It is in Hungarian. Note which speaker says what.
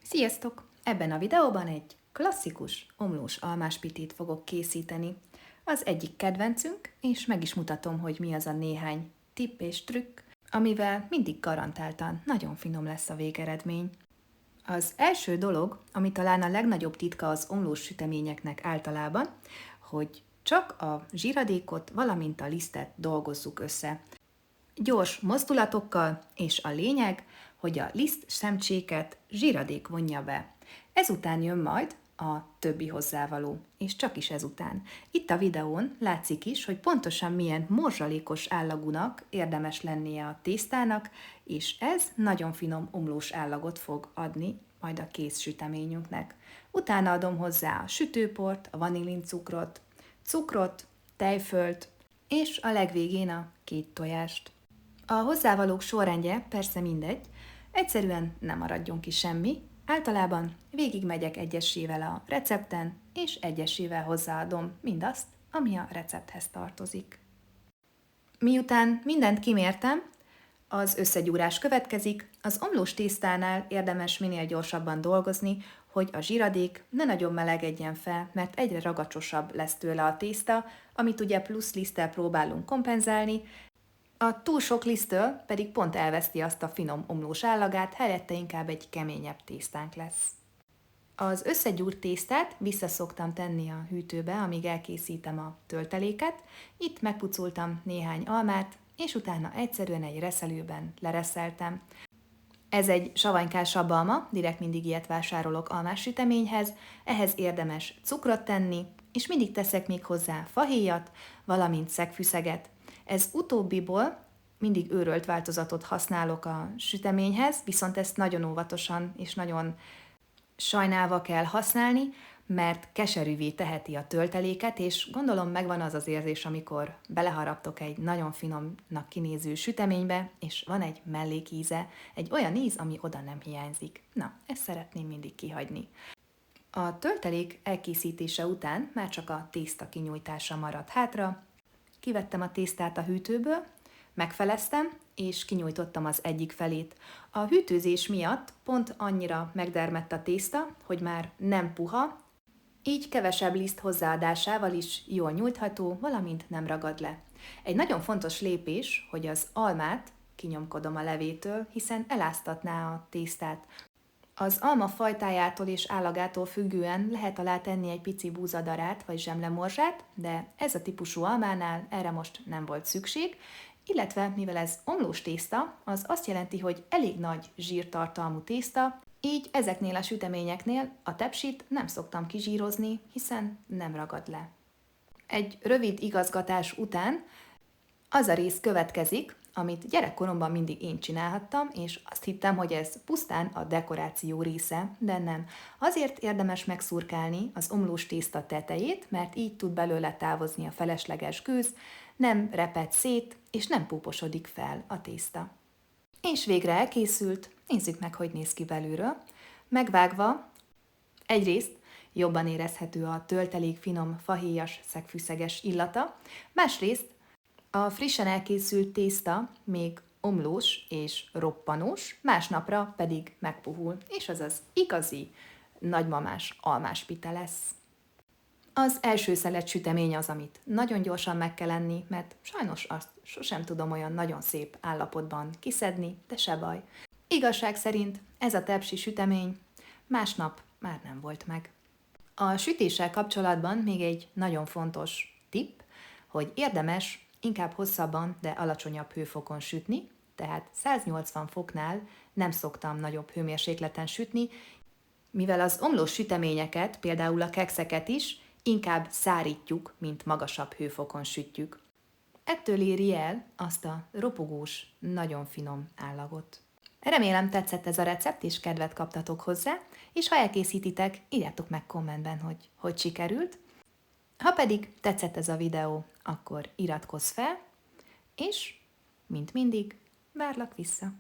Speaker 1: Sziasztok! Ebben a videóban egy klasszikus omlós almáspitét fogok készíteni. Az egyik kedvencünk, és meg is mutatom, hogy mi az a néhány tipp és trükk, amivel mindig garantáltan nagyon finom lesz a végeredmény. Az első dolog, ami talán a legnagyobb titka az omlós süteményeknek általában, hogy csak a zsíradékot, valamint a lisztet dolgozzuk össze. Gyors mozdulatokkal, és a lényeg, hogy a liszt szemcséket zsíradék vonja be. Ezután jön majd a többi hozzávaló, és csak is ezután. Itt a videón látszik is, hogy pontosan milyen morzsalékos állagúnak érdemes lennie a tésztának, és ez nagyon finom omlós állagot fog adni majd a kész süteményünknek. Utána adom hozzá a sütőport, a vanillincukrot, cukrot, tejfölt, és a legvégén a 2 tojást. A hozzávalók sorrendje persze mindegy, egyszerűen nem maradjon ki semmi, általában végigmegyek egyesével a recepten, és egyesével hozzáadom mindazt, ami a recepthez tartozik. Miután mindent kimértem, az összegyúrás következik, az omlós tésztánál érdemes minél gyorsabban dolgozni, hogy a zsíradék ne nagyon melegedjen fel, mert egyre ragacsosabb lesz tőle a tészta, amit ugye plusz liszttel próbálunk kompenzálni, a túl sok liszttől pedig pont elveszti azt a finom omlós állagát, helyette inkább egy keményebb tésztánk lesz. Az összegyúrt tésztát vissza szoktam tenni a hűtőbe, amíg elkészítem a tölteléket. Itt megpucoltam néhány almát, és utána egyszerűen egy reszelőben lereszeltem. Ez egy savanykás alma, direkt mindig ilyet vásárolok almás süteményhez, ehhez érdemes cukrot tenni, és mindig teszek még hozzá fahéjat, valamint szegfűszeget. Ez utóbbiból mindig őrölt változatot használok a süteményhez, viszont ezt nagyon óvatosan és nagyon sajnálva kell használni, mert keserűvé teheti a tölteléket, és gondolom megvan az az érzés, amikor beleharaptok egy nagyon finomnak kinéző süteménybe, és van egy mellékíze, egy olyan íz, ami oda nem hiányzik. Na, ezt szeretném mindig kihagyni. A töltelék elkészítése után már csak a tészta kinyújtása maradt hátra. Kivettem a tésztát a hűtőből, megfeleztem, és kinyújtottam az egyik felét. A hűtőzés miatt pont annyira megdermett a tészta, hogy már nem puha, így kevesebb liszt hozzáadásával is jól nyújtható, valamint nem ragad le. Egy nagyon fontos lépés, hogy az almát kinyomkodom a levétől, hiszen eláztatná a tésztát. Az alma fajtájától és állagától függően lehet alá tenni egy pici búzadarát vagy zsemlemorzsát, de ez a típusú almánál erre most nem volt szükség, illetve mivel ez omlós tészta, az azt jelenti, hogy elég nagy zsírtartalmú tészta, így ezeknél a süteményeknél a tepsit nem szoktam kizsírozni, hiszen nem ragad le. Egy rövid igazgatás után az a rész következik, amit gyerekkoromban mindig én csinálhattam, és azt hittem, hogy ez pusztán a dekoráció része, de nem. Azért érdemes megszurkálni az omlós tészta tetejét, mert így tud belőle távozni a felesleges gőz, nem reped szét, és nem púposodik fel a tészta. És végre elkészült, nézzük meg, hogy néz ki belülről. Megvágva, egyrészt jobban érezhető a töltelék finom, fahéjas, szegfűszeges illata, másrészt a frissen elkészült tészta még omlós és roppanós, másnapra pedig megpuhul, és az az igazi nagymamás almáspite lesz. Az első szelet sütemény az, amit nagyon gyorsan meg kell enni, mert sajnos azt sosem tudom olyan nagyon szép állapotban kiszedni, de se baj. Igazság szerint ez a tepsi sütemény másnap már nem volt meg. A sütéssel kapcsolatban még egy nagyon fontos tipp, hogy érdemes inkább hosszabban, de alacsonyabb hőfokon sütni, tehát 180 foknál nem szoktam nagyobb hőmérsékleten sütni, mivel az omlós süteményeket, például a kekszeket is inkább szárítjuk, mint magasabb hőfokon sütjük. Ettől éri el azt a ropogós, nagyon finom állagot. Remélem tetszett ez a recept, és kedvet kaptatok hozzá, és ha elkészítitek, írjátok meg kommentben, hogy sikerült. Ha pedig tetszett ez a videó, akkor iratkozz fel, és, mint mindig, várlak vissza.